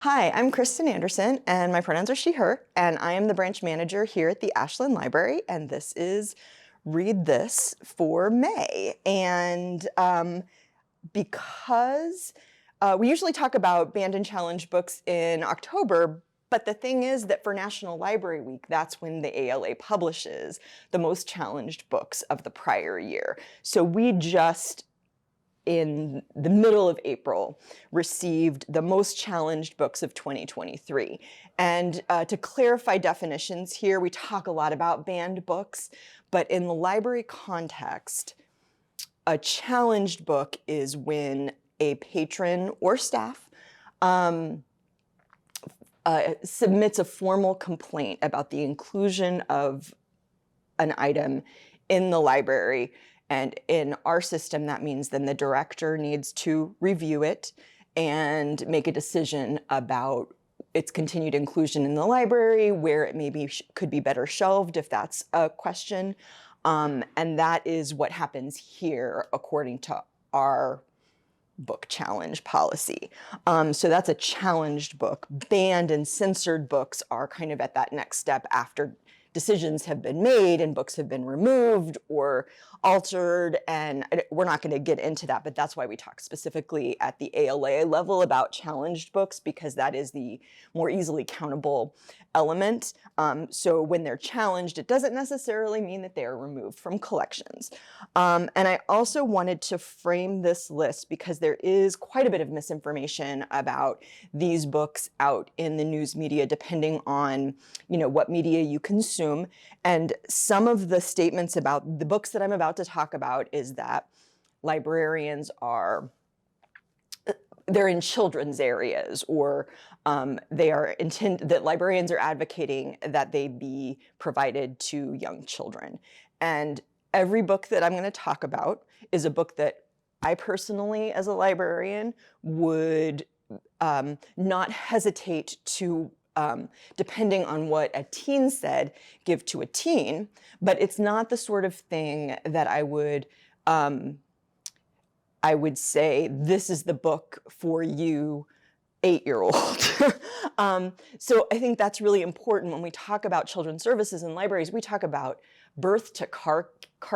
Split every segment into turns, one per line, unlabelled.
Hi, I'm Kristen Anderson, and my pronouns are she, her, and I am the branch manager here at the Ashland Library, and this is Read This for May. And because we usually talk about banned and challenged books in October, but the thing is that for National Library Week, that's when the ALA publishes the most challenged books of the prior year. So we just in the middle of April, received the most challenged books of 2023. And to clarify definitions here, we talk a lot about banned books, but in the library context, a challenged book is when a patron or staff submits a formal complaint about the inclusion of an item in the library. And in our system, that means then the director needs to review it and make a decision about its continued inclusion in the library, where it maybe could be better shelved if that's a question. And that is what happens here according to our book challenge policy. So that's a challenged book. Banned and censored books are kind of at that next step after decisions have been made and books have been removed or altered, and we're not going to get into that, but that's why we talk specifically at the ALA level about challenged books, because that is the more easily countable element. So when they're challenged, it doesn't necessarily mean that they are removed from collections. And I also wanted to frame this list because there is quite a bit of misinformation about these books out in the news media, depending on, what media you consume. And some of the statements about the books that I'm about to talk about is that librarians they're in children's areas, or that librarians are advocating that they be provided to young children. And every book that I'm going to talk about is a book that I personally, as a librarian, would not hesitate to, depending on what a teen said, give to a teen. But it's not the sort of thing that I would say, this is the book for you, 8-year-old. So I think that's really important when we talk about children's services in libraries. We talk about birth to car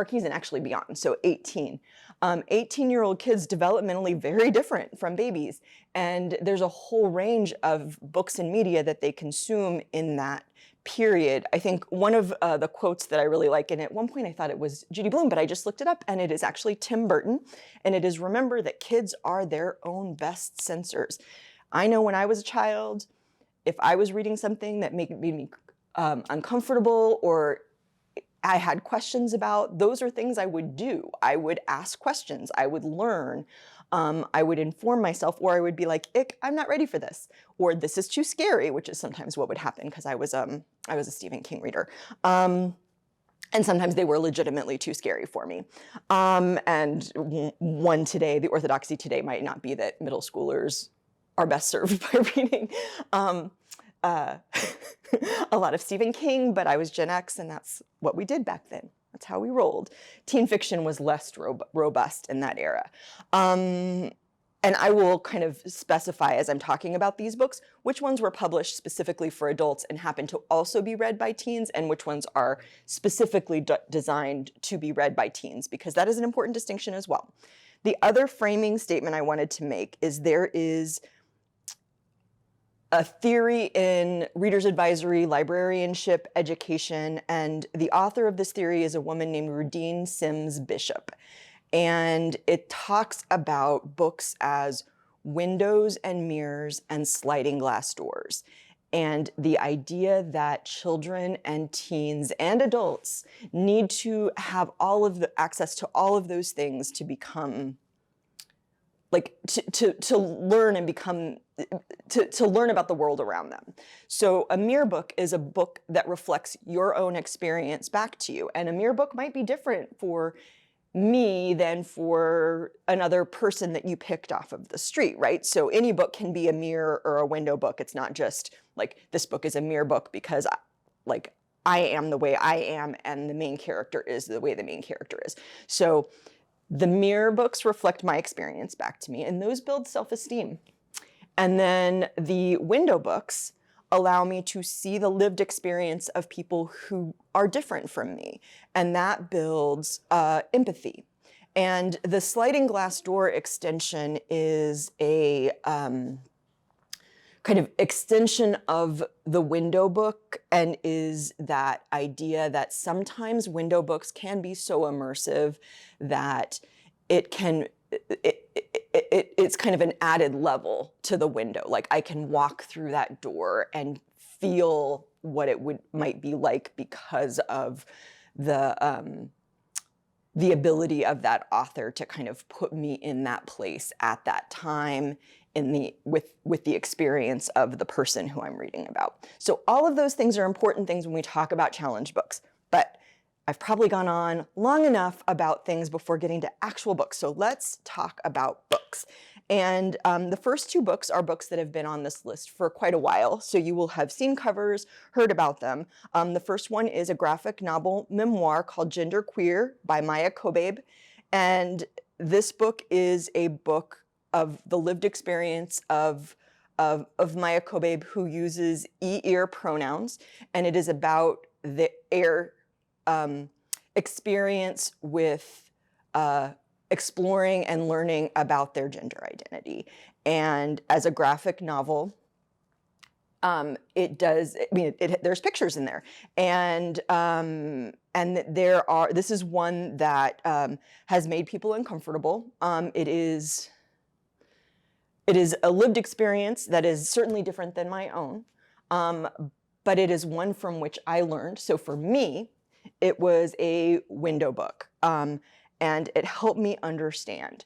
keys and actually beyond, so 18. 18-year-old kids developmentally very different from babies, and there's a whole range of books and media that they consume in that period. I think one of the quotes that I really like, and at one point I thought it was Judy Blume, but I just looked it up, and it is actually Tim Burton, and it is, remember that kids are their own best censors. I know when I was a child, if I was reading something that made me uncomfortable or I had questions about, those are things I would do. I would ask questions, I would learn, I would inform myself, or I would be like, ick, I'm not ready for this, or this is too scary, which is sometimes what would happen because I was a Stephen King reader. And sometimes they were legitimately too scary for me. And one today, the orthodoxy today might not be that middle schoolers are best served by reading a lot of Stephen King, but I was Gen X, and that's what we did back then. That's how we rolled. Teen fiction was less robust in that era. And I will kind of specify as I'm talking about these books, which ones were published specifically for adults and happen to also be read by teens, and which ones are specifically designed to be read by teens, because that is an important distinction as well. The other framing statement I wanted to make is there is a theory in reader's advisory, librarianship, education, and the author of this theory is a woman named Rudine Sims Bishop. And it talks about books as windows and mirrors and sliding glass doors. And the idea that children and teens and adults need to have all of the access to all of those things to become, like, to learn and become, to learn about the world around them. So a mirror book is a book that reflects your own experience back to you. And a mirror book might be different for me than for another person that you picked off of the street, right? So any book can be a mirror or a window book. It's not just like, this book is a mirror book because I am the way I am and the main character is the way the main character is. So the mirror books reflect my experience back to me, and those build self-esteem. And then the window books allow me to see the lived experience of people who are different from me. And that builds empathy. And the sliding glass door extension is a kind of extension of the window book, and is that idea that sometimes window books can be so immersive that it's kind of an added level to the window. Like I can walk through that door and feel what it might be like because of the ability of that author to kind of put me in that place at that time with the experience of the person who I'm reading about. So all of those things are important things when we talk about challenge books, but I've probably gone on long enough about things before getting to actual books. So let's talk about books. And the first two books are books that have been on this list for quite a while. So you will have seen covers, heard about them. The first one is a graphic novel memoir called Gender Queer by Maya Kobabe. And this book is a book of the lived experience of Maya Kobabe, who uses e-ear pronouns. And it is about their experience with exploring and learning about their gender identity. And as a graphic novel, there's pictures in there. And this is one that has made people uncomfortable. It is a lived experience that is certainly different than my own, but it is one from which I learned. So for me, it was a window book, and it helped me understand.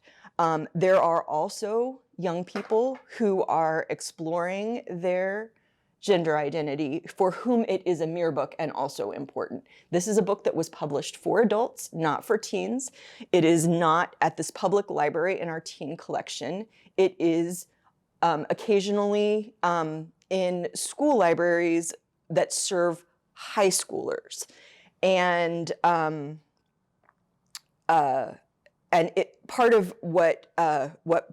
There are also young people who are exploring their gender identity for whom it is a mirror book and also important. This is a book that was published for adults, not for teens. It is not at this public library in our teen collection. It is occasionally in school libraries that serve high schoolers. And part of what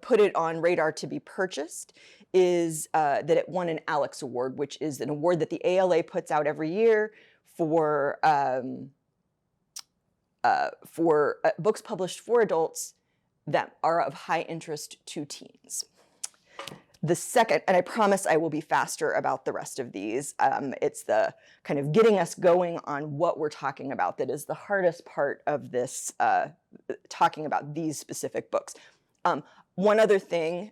put it on radar to be purchased is that it won an Alex Award, which is an award that the ALA puts out every year for books published for adults that are of high interest to teens. The second, and I promise I will be faster about the rest of these, it's the kind of getting us going on what we're talking about that is the hardest part of this, talking about these specific books. One other thing,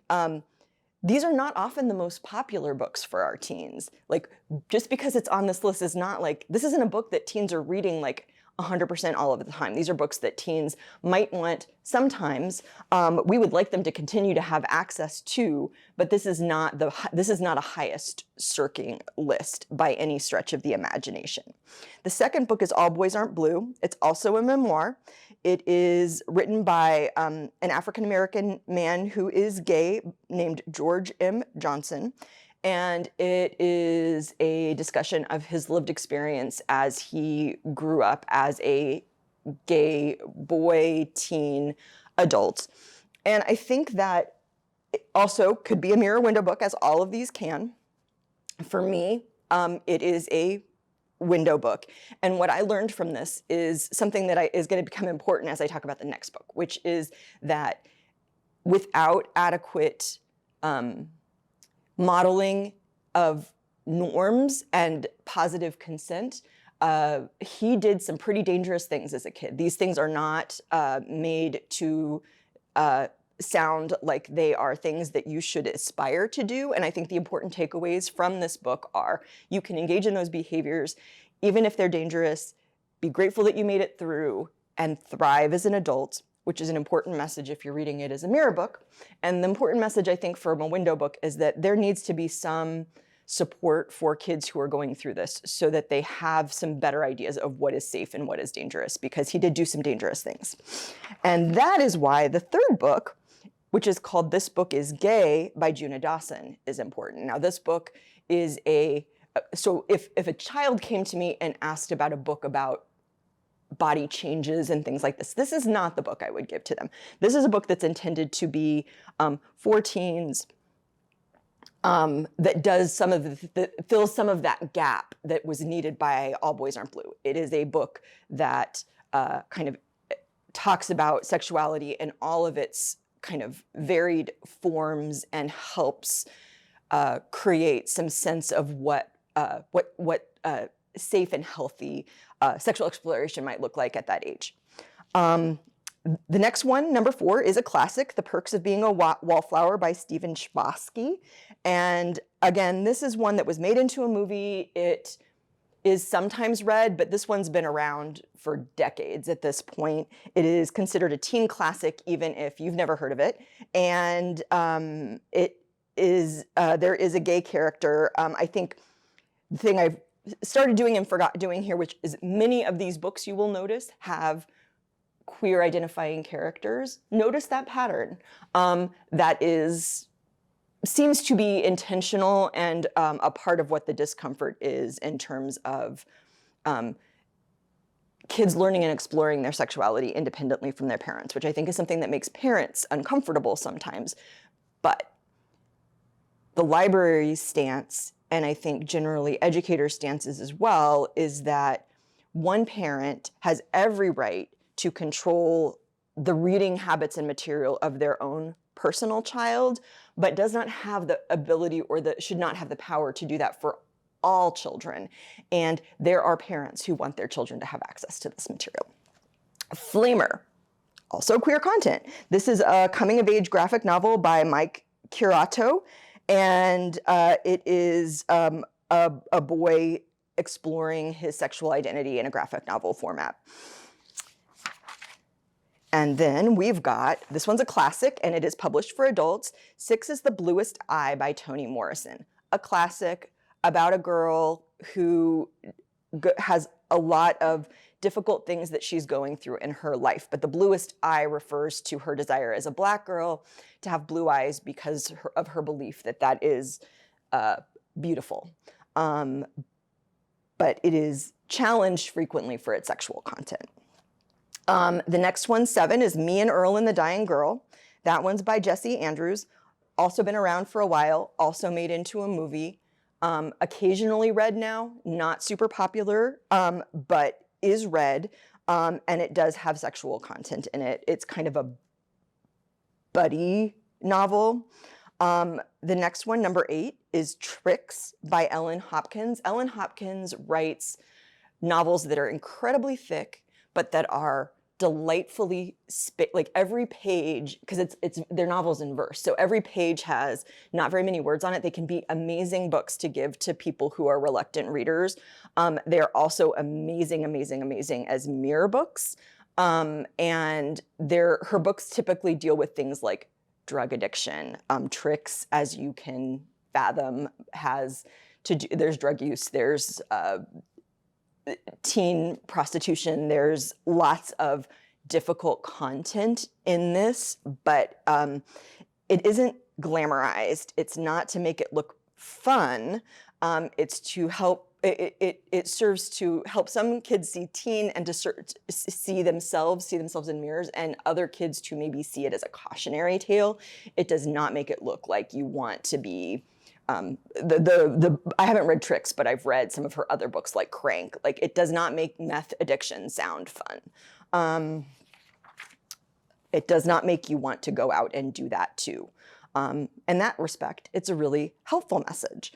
these are not often the most popular books for our teens. Like, just because it's on this list is not like, this isn't a book that teens are reading like 100% all of the time. These are books that teens might want sometimes. We would like them to continue to have access to, but this is not a highest circling list by any stretch of the imagination. The second book is All Boys Aren't Blue. It's also a memoir. It is written by an African-American man who is gay named George M. Johnson. And it is a discussion of his lived experience as he grew up as a gay boy, teen, adult. And I think that it also could be a mirror window book, as all of these can. For me, it is a window book. And what I learned from this is something that is going to become important as I talk about the next book, which is that without adequate modeling of norms and positive consent, he did some pretty dangerous things as a kid. These things are not made to sound like they are things that you should aspire to do. And I think the important takeaways from this book are you can engage in those behaviors, even if they're dangerous, be grateful that you made it through, and thrive as an adult, which is an important message if you're reading it as a mirror book. And the important message, I think, from a window book is that there needs to be some support for kids who are going through this so that they have some better ideas of what is safe and what is dangerous, because he did do some dangerous things. And that is why the third book, which is called This Book is Gay by Juna Dawson, is important. Now, this book is so if a child came to me and asked about a book about body changes and things like this is not the book I would give to them. This is a book that's intended to be for teens that does some of that fills some of that gap that was needed by All Boys Aren't Blue. It is a book that kind of talks about sexuality in all of its kind of varied forms and helps create some sense of what safe and healthy sexual exploration might look like at that age. The next one, number 4, is a classic, The Perks of Being a Wallflower by Stephen Chbosky. And again, this is one that was made into a movie. It is sometimes read, but this one's been around for decades at this point. It is considered a teen classic, even if you've never heard of it. And it is there is a gay character. I think the thing I've started doing and forgot doing here, which is many of these books you will notice have queer identifying characters. Notice that pattern. That seems to be intentional and a part of what the discomfort is in terms of kids learning and exploring their sexuality independently from their parents, which I think is something that makes parents uncomfortable sometimes. But the library's stance, and I think generally educators' stances as well, is that one parent has every right to control the reading habits and material of their own personal child, but does not have the ability or should not have the power to do that for all children. And there are parents who want their children to have access to this material. Flamer, also queer content. This is a coming-of-age graphic novel by Mike Curato, and it is a boy exploring his sexual identity in a graphic novel format. And then we've got, this one's a classic, and it is published for adults. 6 is The Bluest Eye by Toni Morrison, a classic about a girl who has a lot of difficult things that she's going through in her life. But the bluest eye refers to her desire as a Black girl to have blue eyes because of her belief that that is beautiful. But it is challenged frequently for its sexual content. The next one, 7, is Me and Earl and the Dying Girl. That one's by Jesse Andrews, also been around for a while, also made into a movie. Occasionally read now, not super popular, but is read, and it does have sexual content in it. It's kind of a buddy novel. The next one, number 8, is Tricks by Ellen Hopkins. Ellen Hopkins writes novels that are incredibly thick, but that are delightfully, like every page, because they're novels in verse, so every page has not very many words on it. They can be amazing books to give to people who are reluctant readers. They're also amazing, amazing, amazing as mirror books. And her books typically deal with things like drug addiction. Tricks, as you can fathom, there's drug use, there's teen prostitution, there's lots of difficult content in this, but it isn't glamorized. It's not to make it look fun. It's to help, it serves to help some kids see teen and to see themselves in mirrors, and other kids to maybe see it as a cautionary tale. It does not make it look like you want to be I haven't read Tricks, but I've read some of her other books like Crank. Like, it does not make meth addiction sound fun. It does not make you want to go out and do that too. In that respect, it's a really helpful message.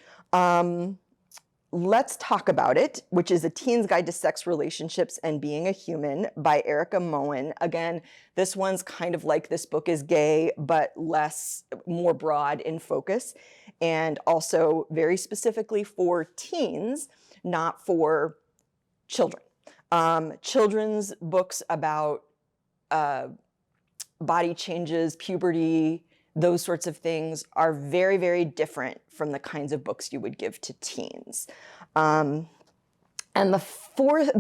Let's Talk About It, which is A Teen's Guide to Sex, Relationships, and Being a Human by Erica Moen. Again, this one's kind of like This Book is Gay, but more broad in focus, and also very specifically for teens, not for children. Children's books about body changes, puberty, those sorts of things are very, very different from the kinds of books you would give to teens. And the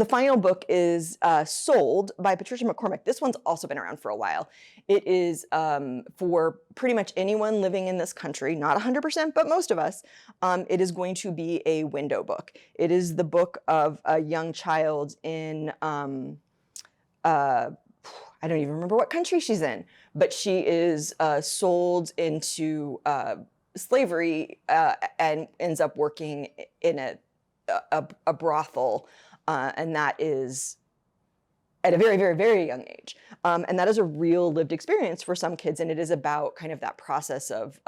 final book is Sold by Patricia McCormick. This one's also been around for a while. It is for pretty much anyone living in this country, not 100%, but most of us. It is going to be a window book. It is the book of a young child in, I don't even remember what country she's in, but she is sold into slavery and ends up working in a brothel, and that is at a very, very, very young age. And that is a real lived experience for some kids, and it is about kind of that process of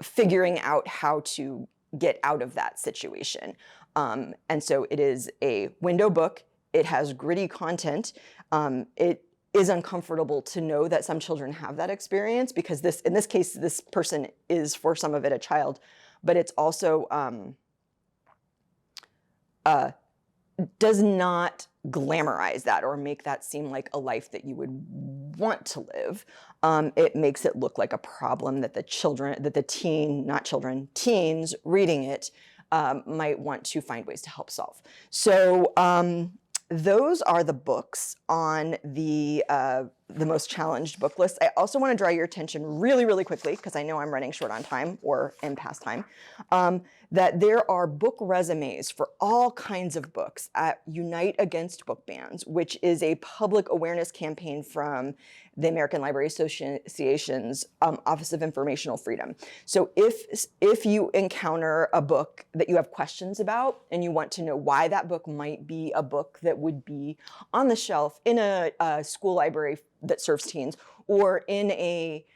figuring out how to get out of that situation. And so it is a window book. It has gritty content. It is uncomfortable to know that some children have that experience, because in this case, this person is, for some of it, a child, but it's also does not glamorize that or make that seem like a life that you would want to live. It makes it look like a problem that teens reading it might want to find ways to help solve. So those are the books on the most challenged book list. I also want to draw your attention really, really quickly, because I know I'm running short on time or am past time, that there are book resumes for all kinds of books at Unite Against Book Bans, which is a public awareness campaign from the American Library Association's Office of Informational Freedom. So if you encounter a book that you have questions about and you want to know why that book might be a book that would be on the shelf in a school library that serves teens, or in a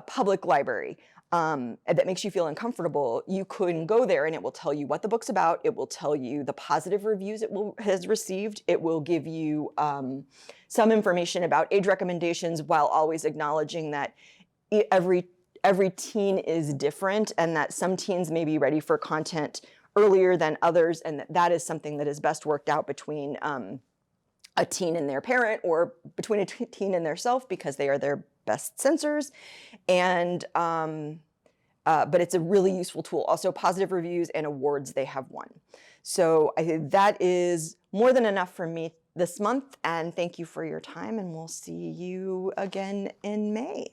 public library that makes you feel uncomfortable, you can go there and it will tell you what the book's about. It will tell you the positive reviews it has received. It will give you some information about age recommendations, while always acknowledging that every teen is different, and that some teens may be ready for content earlier than others, and that is something that is best worked out between a teen and their parent, or between a teen and their self, because they are their best censors. And but it's a really useful tool. Also, positive reviews and awards they have won. So I think that is more than enough for me this month, and thank you for your time, and we'll see you again in May.